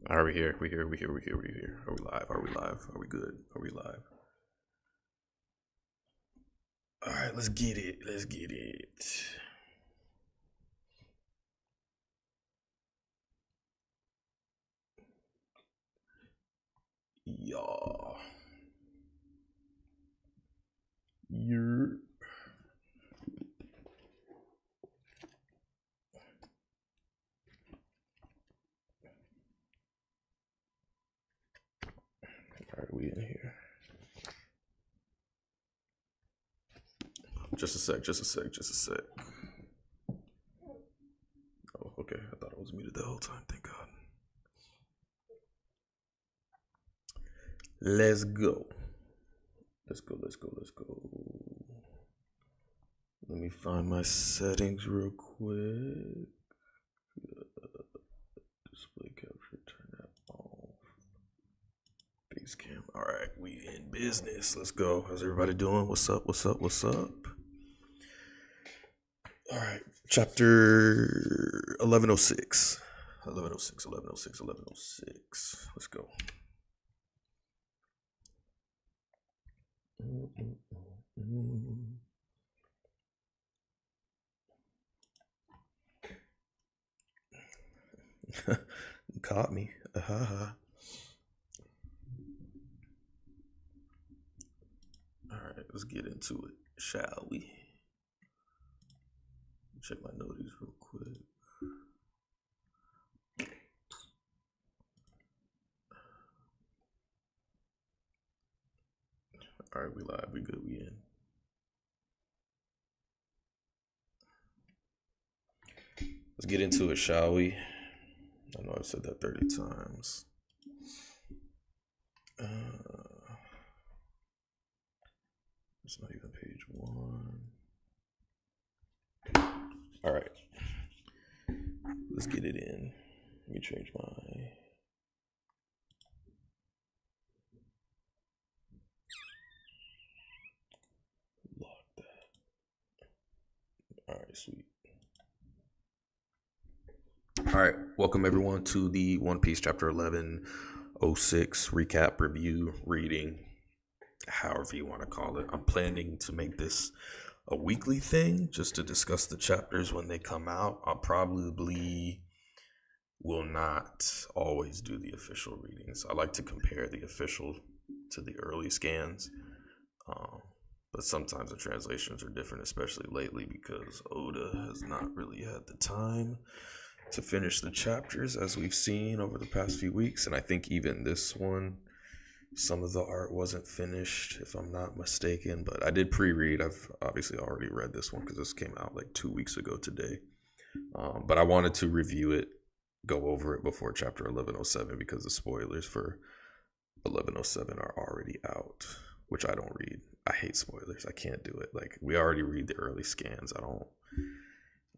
Are we here? We here? We here? We here? We here? Are we live? Are we live? Are we good? Are we live? All right, let's get it. Let's get it. Y'all. You're. All right, we in here. Just a sec. Just a sec. Just a sec. Oh, okay. I thought I was muted the whole time. Thank God. Let's go. Let's go. Let's go. Let's go. Let me find my settings real quick. Display capture, turn that off. Base cam. All right, we in business. Let's go. How's everybody doing? What's up? What's up? What's up? All right, chapter 1106. 1106, 1106, 1106. Let's go. You caught me. All right, let's get into it, shall we? Check my noties real quick. All right, we live. We good. We in. Let's get into it, shall we? I know I've said that 30 times. It's not even page 1. All right. Let's get it in. Let me change my... Lock that. All right, sweet. All right, welcome everyone to the One Piece chapter 1106 recap, review, reading, however you want to call it. I'm planning to make this a weekly thing just to discuss the chapters when they come out. I'll probably will not always do the official readings. I like to compare the official to the early scans, but sometimes the translations are different, especially lately because Oda has not really had the time to finish the chapters as we've seen over the past few weeks. And I think even this one, some of the art wasn't finished, if I'm not mistaken, but I did pre-read. I've obviously already read this one because this came out like 2 weeks ago today. But I wanted to review it, go over it before chapter 1107 because the spoilers for 1107 are already out, which I don't read. I hate spoilers. I can't do it. Like, we already read the early scans.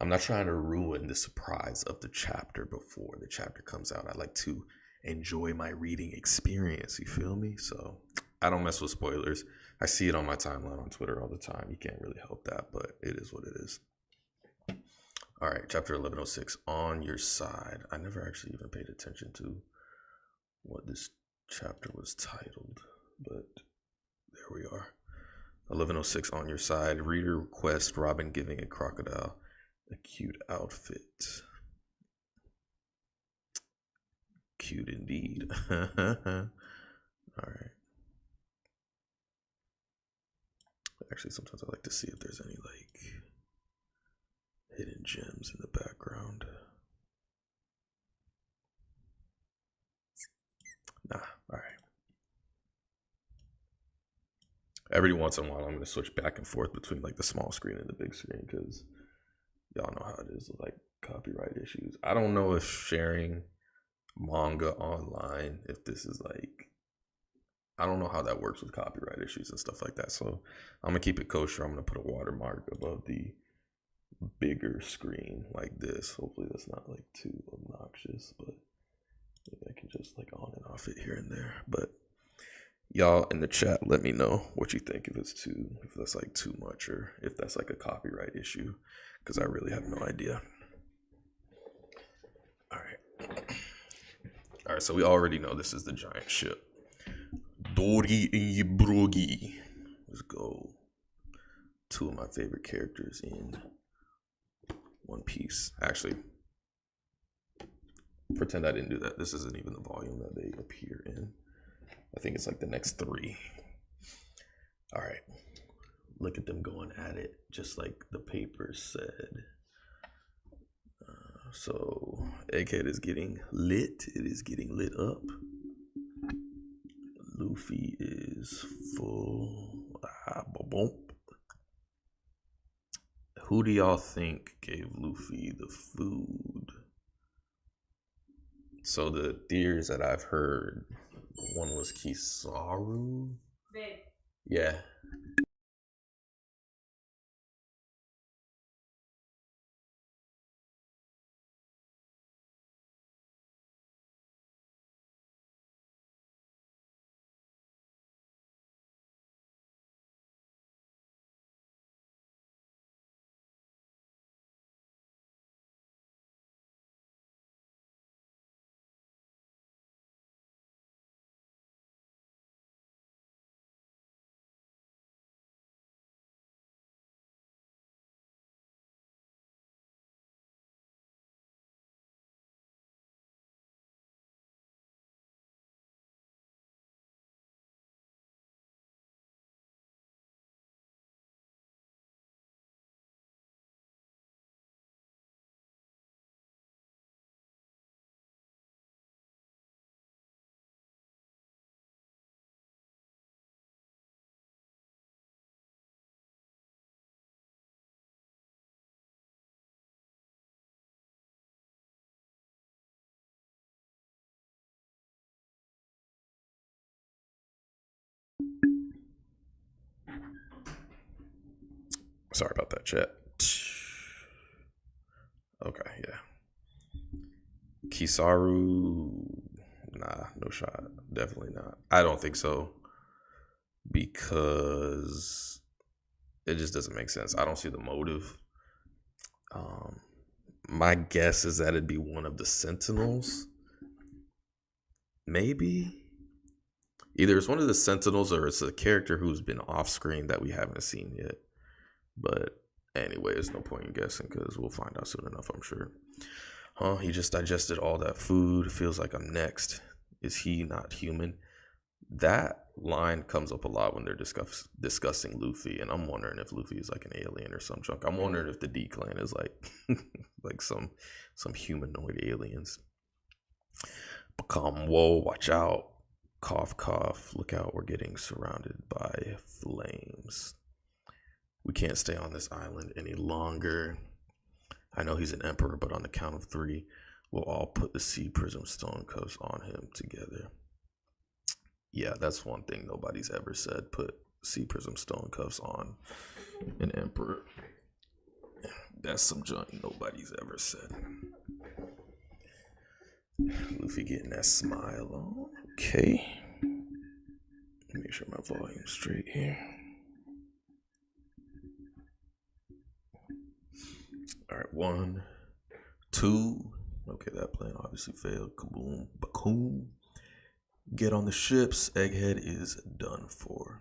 I'm not trying to ruin the surprise of the chapter before the chapter comes out. I like to enjoy my reading experience. You feel me? So I don't mess with spoilers. I see it on my timeline on Twitter all the time. You can't really help that, but it is what it is. All right, chapter 1106, On Your Side. I never actually even paid attention to what this chapter was titled, but there we are. 1106, On Your Side. Reader request Robin giving a crocodile a cute outfit. Cute indeed. All right. Actually, sometimes I like to see if there's any like hidden gems in the background. Nah. All right. Every once in a while, I'm going to switch back and forth between like the small screen and the big screen because y'all know how it is with like copyright issues. I don't know if sharing manga online, if this is like, I don't know how that works with copyright issues and stuff like that. So I'm gonna keep it kosher. I'm gonna put a watermark above the bigger screen like this. Hopefully that's not like too obnoxious, but maybe I can just like on and off it here and there. But y'all in the chat, let me know what you think, if that's like too much or if that's like a copyright issue, because I really have no idea. All right. All right, so we already know this is the giant ship. Dori Ibrogi. Let's go. Two of my favorite characters in One Piece. Actually, pretend I didn't do that. This isn't even the volume that they appear in. I think it's like the next three. All right. Look at them going at it, just like the paper said. So Egghead is getting lit. It is getting lit up. Luffy is full. Who do y'all think gave Luffy the food? So the theories that I've heard, one was Kizaru. Babe. Yeah. Sorry about that, chat. Okay, yeah. Kizaru, nah, no shot. Definitely not. I don't think so. Because it just doesn't make sense. I don't see the motive. My guess is that it'd be one of the Sentinels. Maybe. Either it's one of the Sentinels or it's a character who's been off screen that we haven't seen yet. But anyway, there's no point in guessing because we'll find out soon enough, I'm sure. He just digested all that food. Feels like I'm next. Is he not human? That line comes up a lot when they're discussing Luffy, and I'm wondering if Luffy is like an alien or some junk. I'm wondering if the D Clan is like like some humanoid aliens. Become whoa, watch out. Cough, cough. Look out, we're getting surrounded by flames. We can't stay on this island any longer. I know he's an emperor, but on the count of three, we'll all put the Sea Prism Stone cuffs on him together. Yeah, that's one thing nobody's ever said. Put Sea Prism Stone cuffs on an emperor. That's some junk nobody's ever said. Luffy getting that smile on. Okay. Make sure my volume's straight here. All right, 1, 2. Okay, that plan obviously failed. Kaboom, bakoom. Get on the ships. Egghead is done for.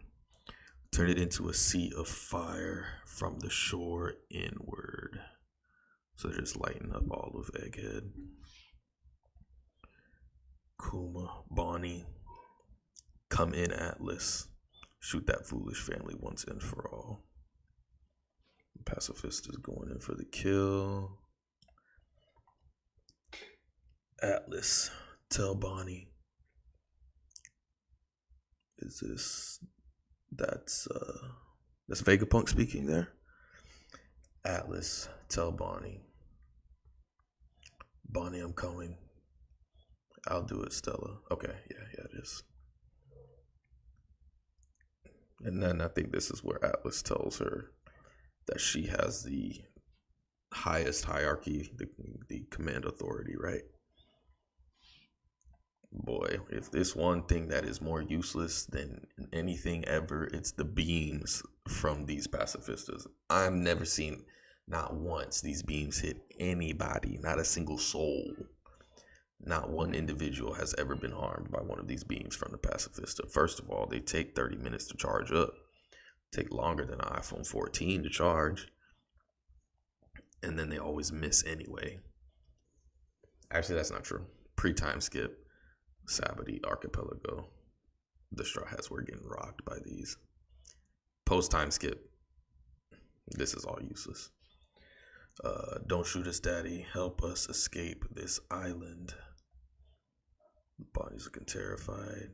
Turn it into a sea of fire from the shore inward. So just lighten up all of Egghead. Kuma, Bonnie, come in, Atlas. Shoot that foolish family once and for all. Pacifist is going in for the kill. Atlas, tell Bonnie. Is this... That's Vegapunk speaking there. Atlas, tell Bonnie. Bonnie, I'm coming. I'll do it, Stella. Okay, yeah, it is. And then I think this is where Atlas tells her that she has the highest hierarchy, the command authority, right? Boy, if there's one thing that is more useless than anything ever, it's the beams from these pacifistas. I've never seen, not once, these beams hit anybody, not a single soul. Not one individual has ever been harmed by one of these beams from the Pacifista. First of all, they take 30 minutes to charge up. Take longer than an iPhone 14 to charge. And then they always miss anyway. Actually, that's not true. Pre-time skip, Sabbaty Archipelago. The Straw Hats were getting rocked by these. Post-time skip, this is all useless. Don't shoot us, Daddy. Help us escape this island. Bonnie's looking terrified.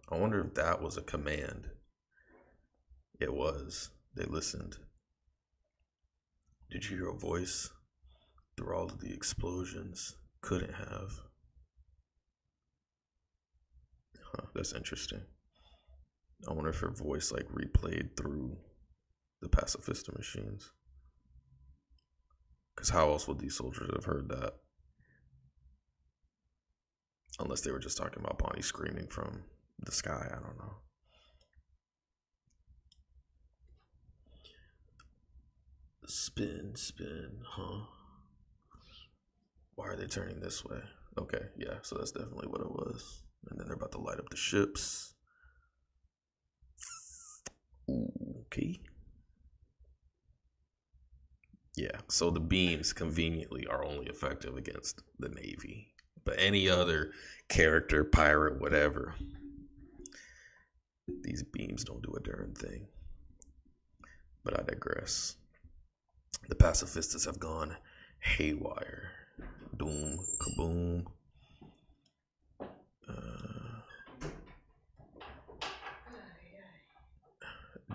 I wonder if that was a command. It was. They listened. Did you hear a voice through all of the explosions? Couldn't have. That's interesting. I wonder if her voice like replayed through the Pacifista machines. Because how else would these soldiers have heard that? Unless they were just talking about Bonnie screaming from the sky. I don't know. Spin, huh? Why are they turning this way? Okay, yeah, so that's definitely what it was. And then they're about to light up the ships. Okay. Yeah, so the beams conveniently are only effective against the Navy. But any other character, pirate, whatever, these beams don't do a darn thing. But I digress. The Pacifistas have gone haywire. Doom, kaboom.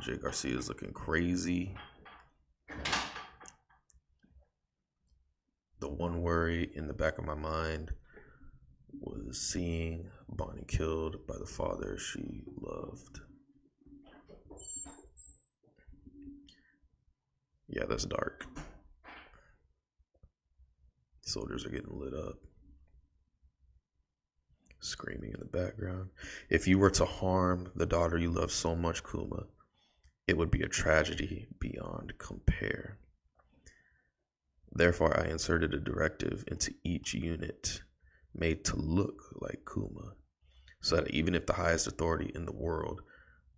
Jay Garcia is looking crazy. The one worry in the back of my mind was seeing Bonnie killed by the father she loved. Yeah, that's dark. Soldiers are getting lit up. Screaming in the background. If you were to harm the daughter you love so much, Kuma, it would be a tragedy beyond compare. Therefore, I inserted a directive into each unit made to look like Kuma, so that even if the highest authority in the world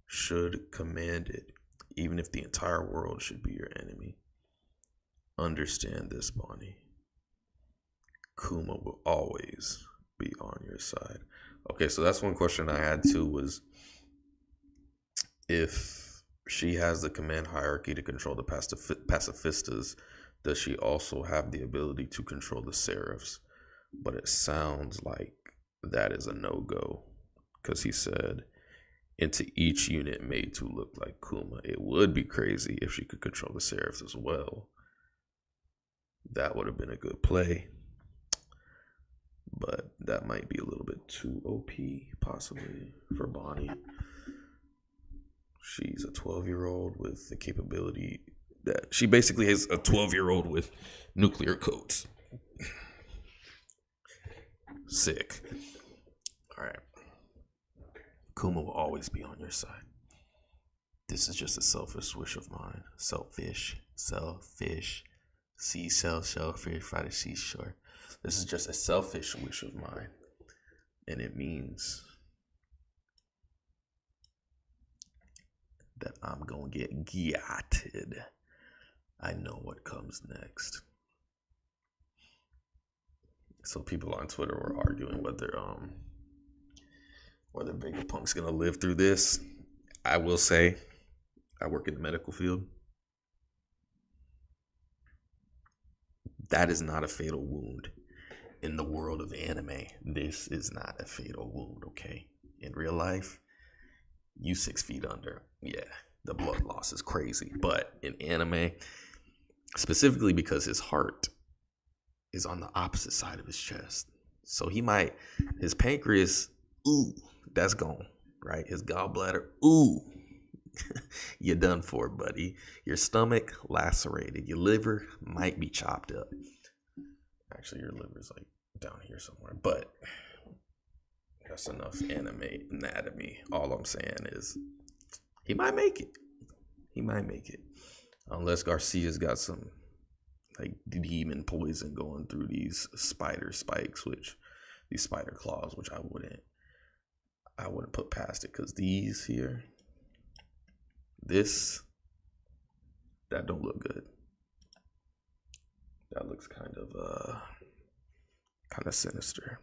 should command it, even if the entire world should be your enemy, understand this, Bonnie. Kuma will always be on your side. Okay, so that's one question I had too, was if she has the command hierarchy to control the pacifistas, does she also have the ability to control the Seraphs? But it sounds like that is a no-go, because he said into each unit made to look like Kuma. It would be crazy if she could control the Seraphs as well. That would have been a good play. But that might be a little bit too OP, possibly, for Bonnie. She's a 12-year-old with the capability that she basically is a 12-year-old with nuclear codes. Sick. All right. Kuma will always be on your side. This is just a selfish wish of mine. Selfish. Seashell, shellfish, by the seashore. This is just a selfish wish of mine. And it means that I'm going to get gyatted. I know what comes next. So people on Twitter were arguing whether Vegapunk's going to live through this. I will say, I work in the medical field. That is not a fatal wound. In the world of anime, this is not a fatal wound, okay? In real life, you 6 feet under. Yeah, the blood loss is crazy. But in anime, specifically because his heart is on the opposite side of his chest. So his pancreas, ooh, that's gone, right? His gallbladder, ooh, you're done for, buddy. Your stomach, lacerated. Your liver might be chopped up. Actually, your liver's like down here somewhere, but that's enough anatomy. All I'm saying is he might make it. Unless Garcia's got some like demon poison going through these spider spikes, these spider claws, which I wouldn't put past it, because these here, that don't look good. That looks kind of sinister.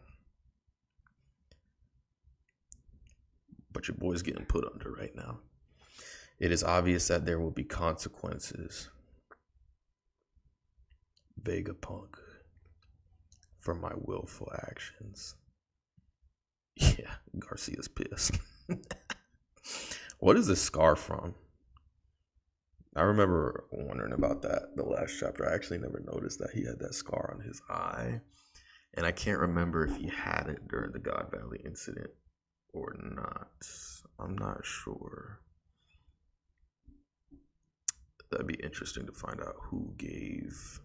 But your boy's getting put under right now. It is obvious that there will be consequences, Vegapunk, for my willful actions. Yeah, Garcia's pissed. What is this scar from? I remember wondering about that the last chapter. I actually never noticed that he had that scar on his eye. And I can't remember if he had it during the God Valley incident or not. I'm not sure. That'd be interesting to find out who gave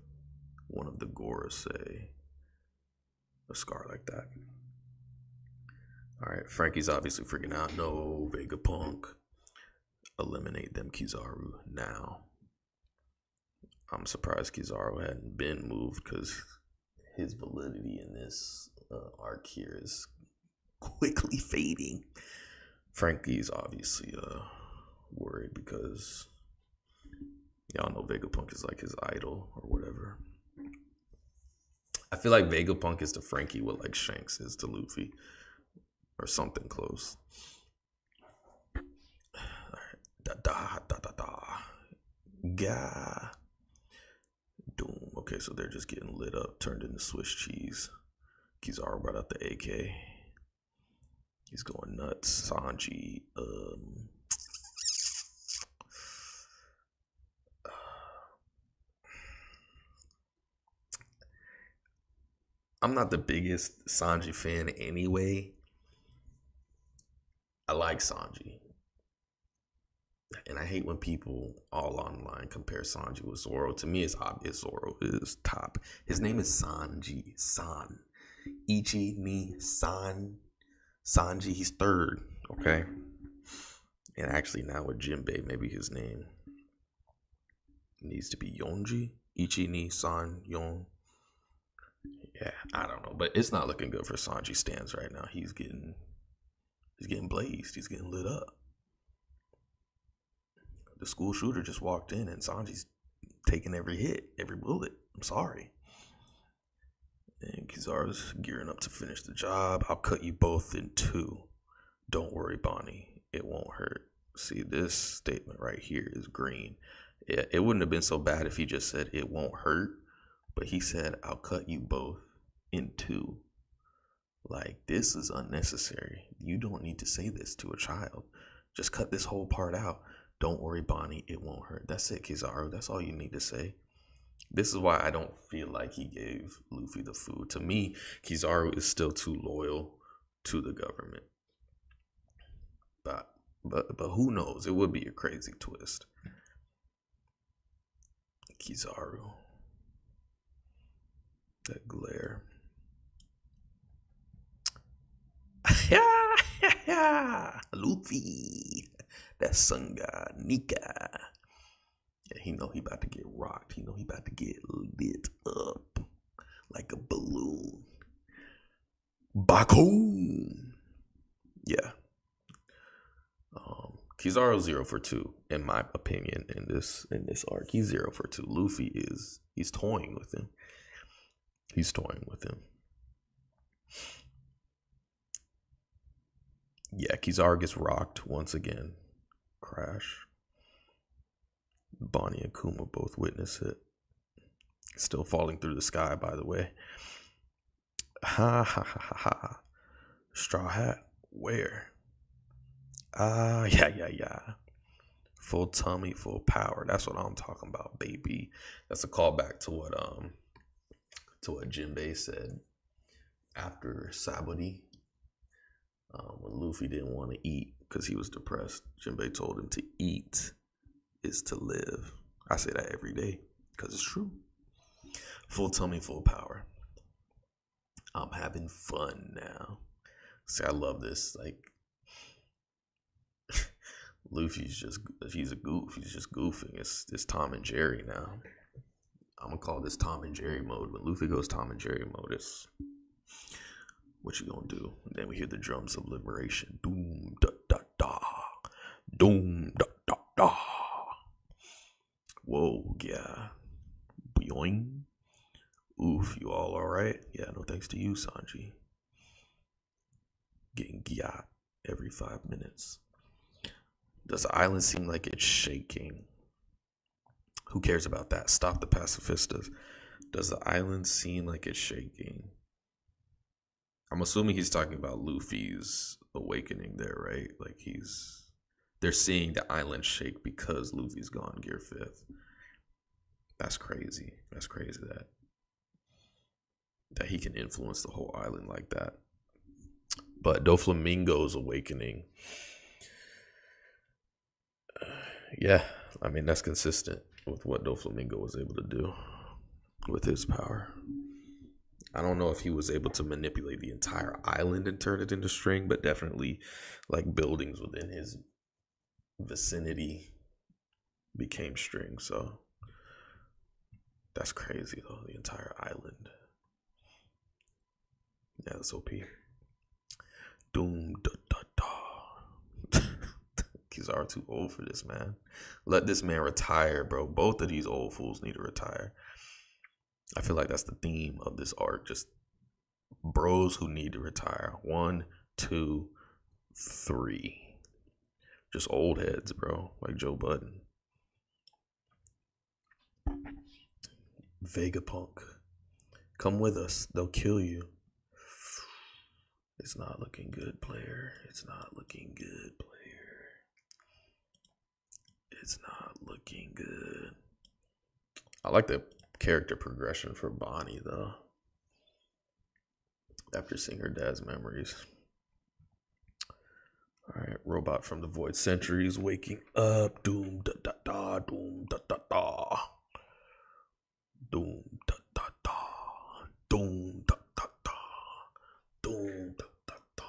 one of the Gorosei a scar like that. All right, Frankie's obviously freaking out. No, Vegapunk. Eliminate them, Kizaru, now. I'm surprised Kizaru hadn't been moved, because his validity in this arc here is quickly fading. Frankie's obviously worried because y'all know Vegapunk is like his idol or whatever. I feel like Vegapunk is to Frankie what like Shanks is to Luffy, or something close. Gah. Doom. Okay, so they're just getting lit up, turned into Swiss cheese. Kizaru brought out the AK. He's going nuts. Sanji. I'm not the biggest Sanji fan anyway. I like Sanji. And I hate when people all online compare Sanji with Zoro. To me, it's obvious Zoro is top. His name is Sanji. San. Ichi ni San. Sanji, he's third. Okay. And actually now with Jinbei, maybe his name needs to be Yonji. Ichi ni San Yon. Yeah, I don't know. But it's not looking good for Sanji stands right now. He's getting blazed. He's getting lit up. The school shooter just walked in and Sanji's taking every hit, every bullet. I'm sorry. And Kizaru's gearing up to finish the job. I'll cut you both in two. Don't worry, Bonnie. It won't hurt. See, this statement right here is green. It wouldn't have been so bad if he just said it won't hurt. But he said, I'll cut you both in two. Like, this is unnecessary. You don't need to say this to a child. Just cut this whole part out. Don't worry, Bonnie, it won't hurt. That's it, Kizaru. That's all you need to say. This is why I don't feel like he gave Luffy the food. To me, Kizaru is still too loyal to the government. But who knows? It would be a crazy twist. Kizaru. That glare. Luffy. That sun god, Nika. Yeah, he know he about to get rocked. He know he about to get lit up like a balloon. Baku. Yeah. Kizaru 0 for 2, in my opinion, in this arc. He's 0 for 2. Luffy he's toying with him. He's toying with him. Yeah, Kizaru gets rocked once again. Crash. Bonnie and Kuma both witness it. Still falling through the sky, by the way. Ha ha ha ha ha. Straw Hat, where? Yeah. Full tummy, full power. That's what I'm talking about, baby. That's a callback to what Jinbei said after Sabaody. When Luffy didn't want to eat because he was depressed, Jinbei told him to eat is to live. I say that every day because it's true. Full tummy, full power. I'm having fun now. See, I love this. Like, Luffy's he's a goof. He's just goofing. It's Tom and Jerry now. I'm gonna call this Tom and Jerry mode. When Luffy goes Tom and Jerry mode, it's what you gonna do? And then we hear the drums of liberation. Doom da da da. Doom da da da. Whoa, yeah. Boing. Oof, you all alright? Yeah, no thanks to you, Sanji. Getting gyat every 5 minutes. Does the island seem like it's shaking? Who cares about that? Stop the pacifistas. Does the island seem like it's shaking? I'm assuming he's talking about Luffy's awakening there, right? Like they're seeing the island shake because Luffy's gone Gear 5th. That's crazy. That's crazy that he can influence the whole island like that. But Doflamingo's awakening, yeah, I mean, that's consistent with what Doflamingo was able to do with his power. I don't know if he was able to manipulate the entire island and turn it into string, but definitely like buildings within his vicinity became string. So that's crazy though, the entire island. Yeah, that's OP. Doom da da da. Kizaru too old for this, man. Let this man retire, bro. Both of these old fools need to retire. I feel like that's the theme of this arc. Just bros who need to retire. 1, 2, 3. Just old heads, bro. Like Joe Budden. Vegapunk. Come with us. They'll kill you. It's not looking good, player. It's not looking good, player. It's not looking good. I like the character progression for Bonnie, though. After seeing her dad's memories. Alright, robot from the void centuries waking up. Doom da da da. Doom da da da. Doom da da da. Doom da da da. Doom da da da.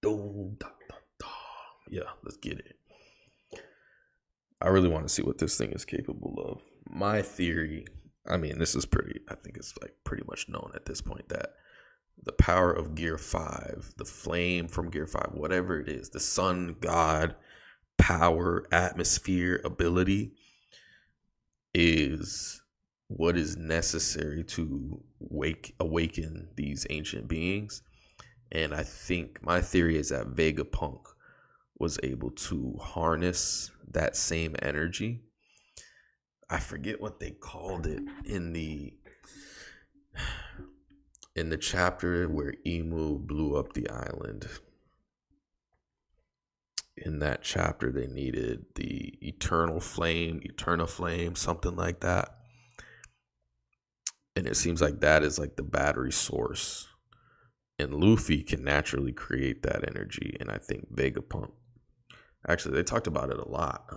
Doom da da da. Yeah, let's get it. I really want to see what this thing is capable of. My theory, I mean, this is I think it's like pretty much known at this point that the power of Gear 5, the flame from Gear 5, whatever it is, the sun god power, atmosphere, ability is what is necessary to awaken these ancient beings. And I think my theory is that Vegapunk was able to harness that same energy. I forget what they called it in the chapter where Imu blew up the island. In that chapter, they needed the eternal flame, something like that. And it seems like that is like the battery source. And Luffy can naturally create that energy. And I think Vegapunk, actually, they talked about it a lot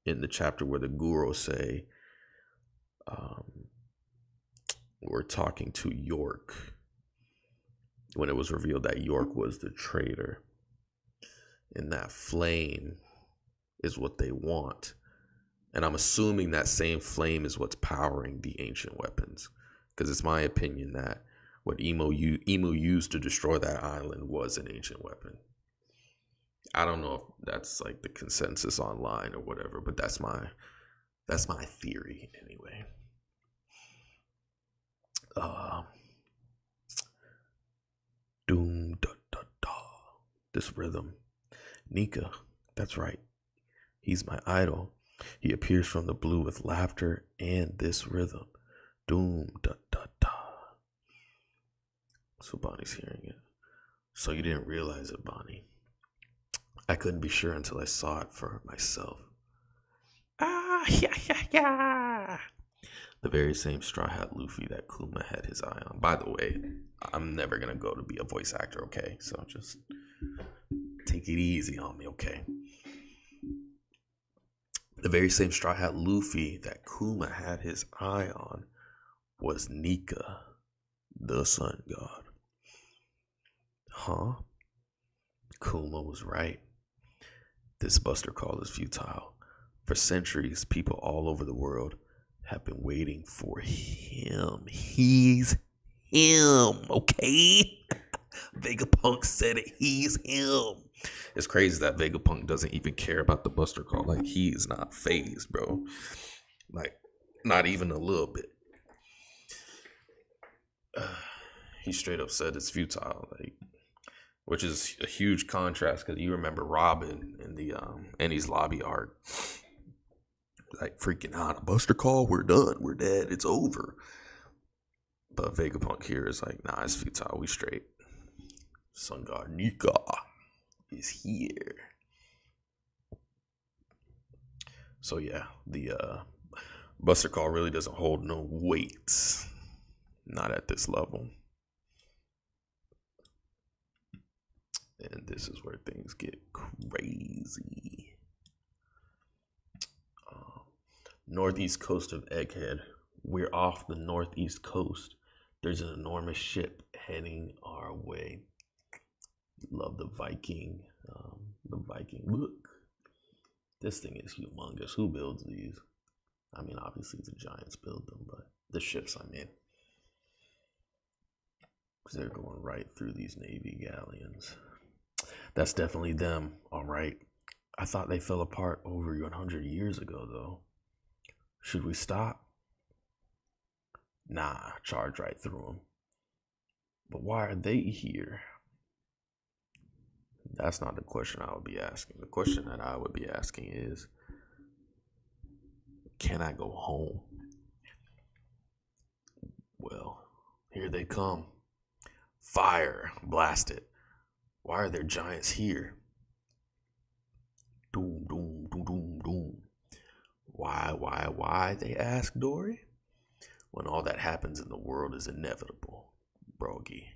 in the chapter where the Guru say, we're talking to York, when it was revealed that York was the traitor. And that flame is what they want. And I'm assuming that same flame is what's powering the ancient weapons. Because it's my opinion that what Imu used to destroy that island was an ancient weapon. I don't know if that's like the consensus online or whatever, but that's my theory anyway. Doom da da da. This rhythm. Nika, that's right. He's my idol. He appears from the blue with laughter and this rhythm. Doom da da da. So Bonnie's hearing it. So you didn't realize it, Bonnie. I couldn't be sure until I saw it for myself. Yeah. The very same Straw Hat Luffy that Kuma had his eye on. By the way, I'm never going to go to be a voice actor, okay? So just take it easy on me, okay? The very same Straw Hat Luffy that Kuma had his eye on was Nika, the sun god. Huh? Kuma was right. This Buster Call is futile. For centuries, people all over the world have been waiting for him. He's him, okay? Vegapunk said it. He's him. It's crazy that Vegapunk doesn't even care about the Buster Call. Like, he's not phased, bro. Like, not even a little bit. He straight up said it's futile, like, which is a huge contrast because you remember Robin in the Enies Lobby arc, like freaking out, Buster Call, we're done, we're dead, it's over. But Vegapunk here is like, nah, it's futile, we straight. Sun God Nika is here. So yeah, the Buster Call really doesn't hold no weight. Not at this level. And this is where things get crazy. Northeast coast of Egghead. We're off the northeast coast. There's an enormous ship heading our way. Love the Viking. Look. This thing is humongous. Who builds these? I mean, obviously the Giants build them, but the ships I'm in. Because they're going right through these Navy galleons. That's definitely them, all right. I thought they fell apart over 100 years ago, though. Should we stop? Nah, charge right through them. But why are they here? That's not the question I would be asking. The question that I would be asking is, can I go home? Well, here they come. Fire, blast it. Why are there giants here? Doom, doom, doom, doom, doom. Why, they ask Dory? When all that happens in the world is inevitable, Brogy.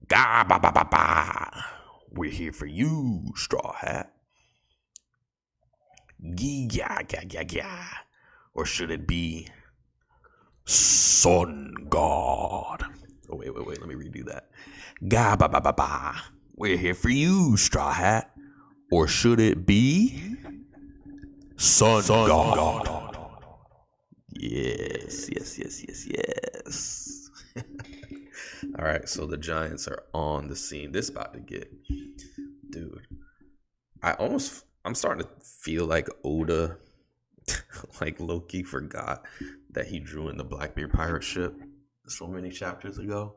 Ga ba ba ba ba. We're here for you, Straw Hat. Gee ya ya ya ya. Or should it be Sun God? Oh, wait, let me redo that. Ga ba ba ba ba. We're here for you, Straw Hat. Or should it be Sun God? Yes. All right, so the Giants are on the scene. This about to get, dude. I'm starting to feel like Oda, like Loki forgot that he drew in the Blackbeard pirate ship so many chapters ago.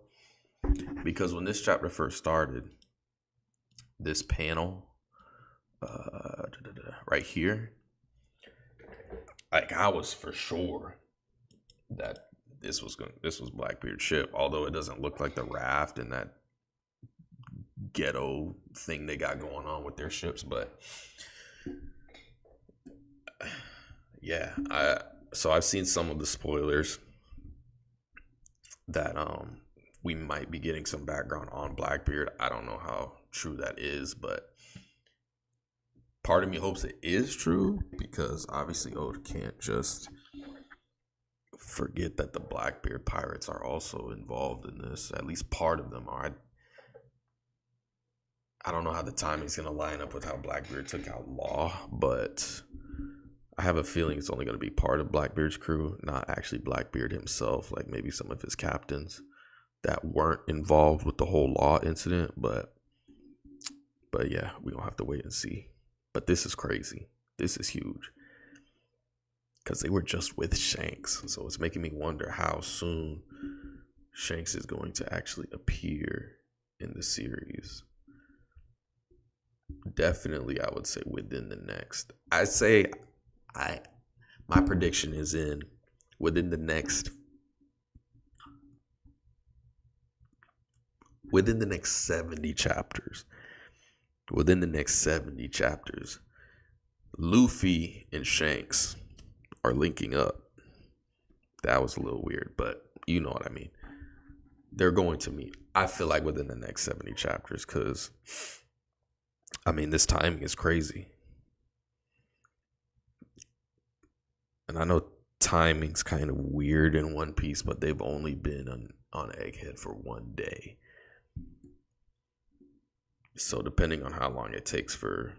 Because when this chapter first started, this panel, right here, like I was for sure that this was Blackbeard's ship, although it doesn't look like the raft and that ghetto thing they got going on with their ships. But yeah, I've seen some of the spoilers that we might be getting some background on Blackbeard. I don't know how true that is, but part of me hopes it is true, because obviously Oda can't just forget that the Blackbeard pirates are also involved in this. At least part of them are. I don't know how the timing's going to line up with how Blackbeard took out Law, but I have a feeling it's only going to be part of Blackbeard's crew, not actually Blackbeard himself, like maybe some of his captains that weren't involved with the whole Law incident. But yeah, we're going to have to wait and see. But this is crazy. This is huge. Because they were just with Shanks. So it's making me wonder how soon Shanks is going to actually appear in the series. Definitely, I would say within the next. My prediction is within the next 70 chapters. Within the next 70 chapters, Luffy and Shanks are linking up. That was a little weird, but you know what I mean. They're going to meet, I feel like, within the next 70 chapters, because I mean, this timing is crazy. And I know timing's kind of weird in One Piece, but they've only been on Egghead for 1 day. So depending on how long it takes for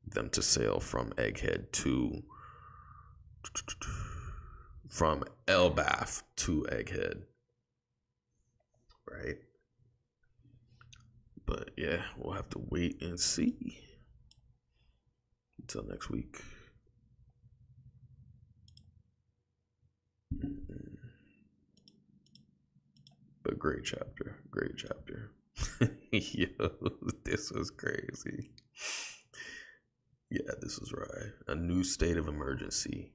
them to sail from Egghead to from Elbaf to Egghead, right? But yeah, we'll have to wait and see until next week. But great chapter. Yo, this was crazy. Yeah, this was right. A new state of emergency.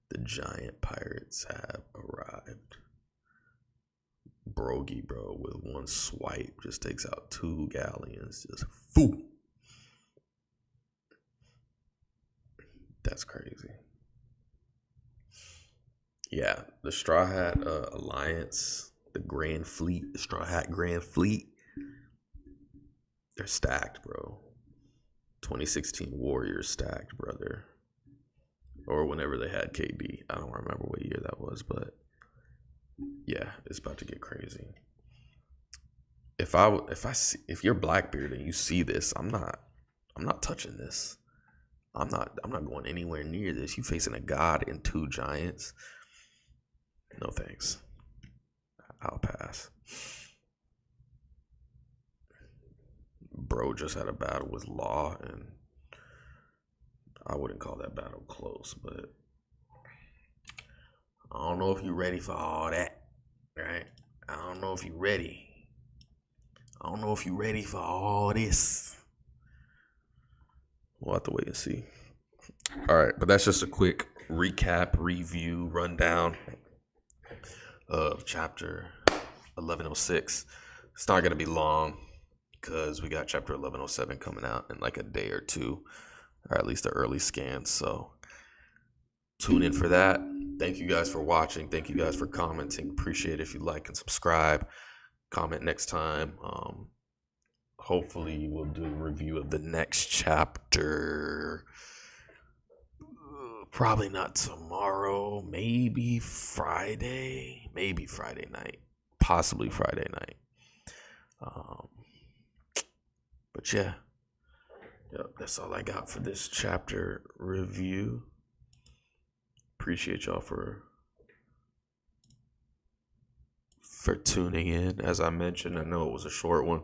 The giant pirates have arrived. Brogy, bro, with one swipe, just takes out 2 galleons. Just foo. That's crazy. Yeah, the Straw Hat Alliance, the Grand Fleet, the Straw Hat Grand Fleet, they're stacked, bro. 2016 Warriors stacked, brother. Or whenever they had KD. I don't remember what year that was, but yeah, it's about to get crazy. If you're Blackbeard and you see this, I'm not touching this. I'm not going anywhere near this. You facing a god and 2 giants. No thanks. I'll pass. Bro just had a battle with Law, and I wouldn't call that battle close, but I don't know if you're ready for all that, right? I don't know if you're ready. I don't know if you're ready for all this. We'll have to wait and see. All right, but that's just a quick recap, review, rundown of chapter 1106. It's not going to be long because we got chapter 1107 coming out in like a day or two, or at least the early scans. So tune in for that. Thank you guys for watching. Thank you guys for commenting. Appreciate it if you like and subscribe. Comment next time. Hopefully we'll do a review of the next chapter. Probably not tomorrow. Maybe Friday. Maybe Friday night. Possibly Friday night. But yeah. Yep, that's all I got for this chapter review. Appreciate y'all for tuning in. As I mentioned, I know it was a short one.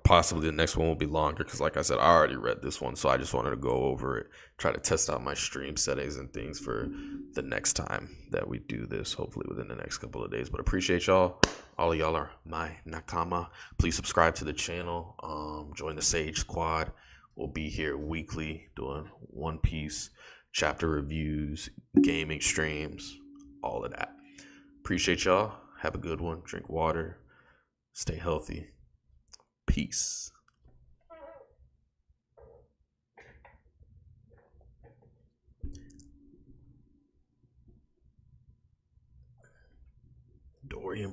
Possibly the next one will be longer because, like I said, I already read this one, so I just wanted to go over it, try to test out my stream settings and things for the next time that we do this, hopefully within the next couple of days. But appreciate y'all. All of y'all are my nakama. Please subscribe to the channel. Join the Sage Squad. We'll be here weekly doing One Piece chapter reviews, gaming streams, all of that. Appreciate y'all. Have a good one. Drink water. Stay healthy. Peace. Dorian